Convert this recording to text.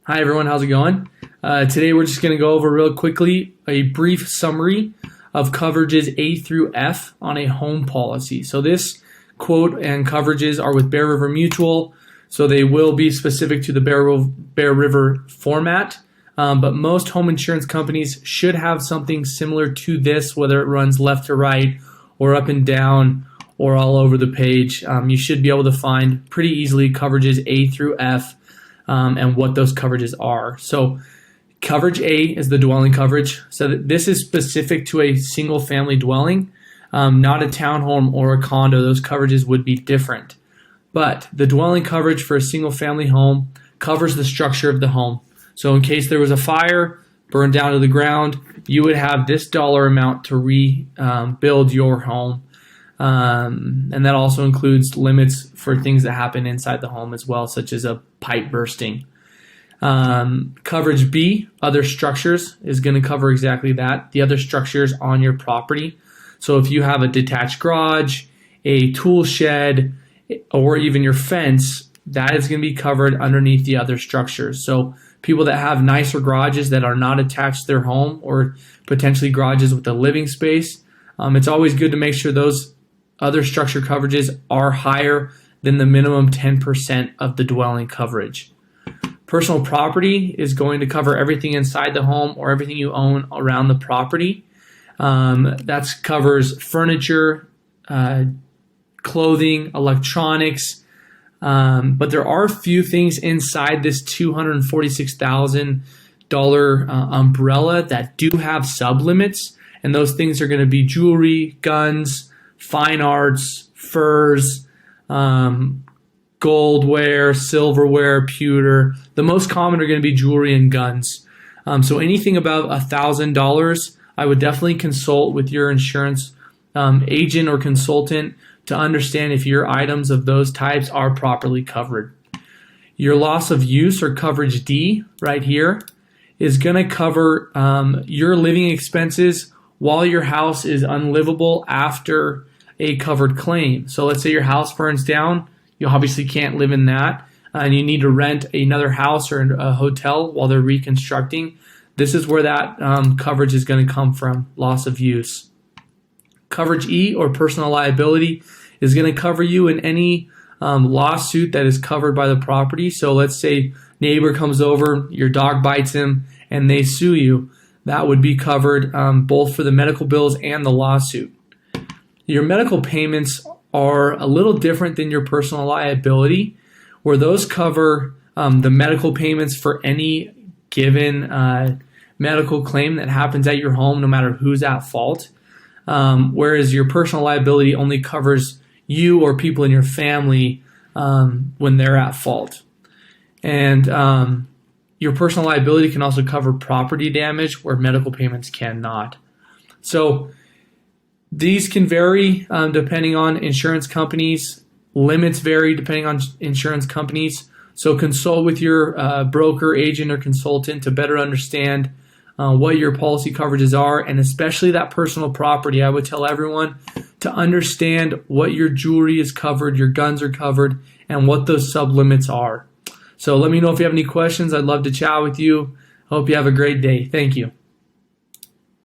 Hi everyone, how's it going? Today we're just going to go over real quickly a brief summary of coverages A through F on a home policy. So this quote and coverages are with Bear River Mutual, so they will be specific to the Bear River format. But most home insurance companies should have something similar to this, whether it runs left to right or up and down or all over the page. You should be able to find pretty easily coverages A through F. And what those coverages are. So coverage A is the dwelling coverage. So this is specific to a single family dwelling, not a townhome or a condo. Those coverages would be different. But the dwelling coverage for a single family home covers the structure of the home. So in case there was a fire, burned down to the ground, you would have this dollar amount to rebuild your home. And that also includes limits for things that happen inside the home as well, such as a pipe bursting. Coverage B, other structures, is going to cover exactly that, the other structures on your property. So if you have a detached garage, a tool shed, or even your fence, that is going to be covered underneath the other structures. So people that have nicer garages that are not attached to their home, or potentially garages with a living space, it's always good to make sure those other structure coverages are higher than the minimum 10% of the dwelling coverage. Personal property is going to cover everything inside the home or everything you own around the property. That covers furniture, clothing, electronics, but there are a few things inside this $246,000 umbrella that do have sublimits, and those things are going to be jewelry, guns, fine arts, furs, goldware, silverware, pewter. The most common are going to be jewelry and guns. So anything above $1,000, I would definitely consult with your insurance agent or consultant to understand if your items of those types are properly covered. Your loss of use, or coverage D right here, is going to cover your living expenses while your house is unlivable after a covered claim. So let's say your house burns down, you obviously can't live in that, and you need to rent another house or a hotel while they're reconstructing. This is where that coverage is going to come from, loss of use. Coverage E, or personal liability, is going to cover you in any lawsuit that is covered by the property. So let's say neighbor comes over, your dog bites him, and they sue you. That would be covered both for the medical bills and the lawsuit. Your medical payments are a little different than your personal liability, where those cover the medical payments for any given medical claim that happens at your home, no matter who's at fault. Whereas your personal liability only covers you or people in your family when they're at fault. And your personal liability can also cover property damage where medical payments cannot. So these can vary depending on insurance companies. Limits vary depending on insurance companies. So consult with your broker, agent, or consultant to better understand what your policy coverages are, and especially that personal property. I would tell everyone to understand what your jewelry is covered, your guns are covered, and what those sublimits are. So let me know if you have any questions. I'd love to chat with you. Hope you have a great day. Thank you.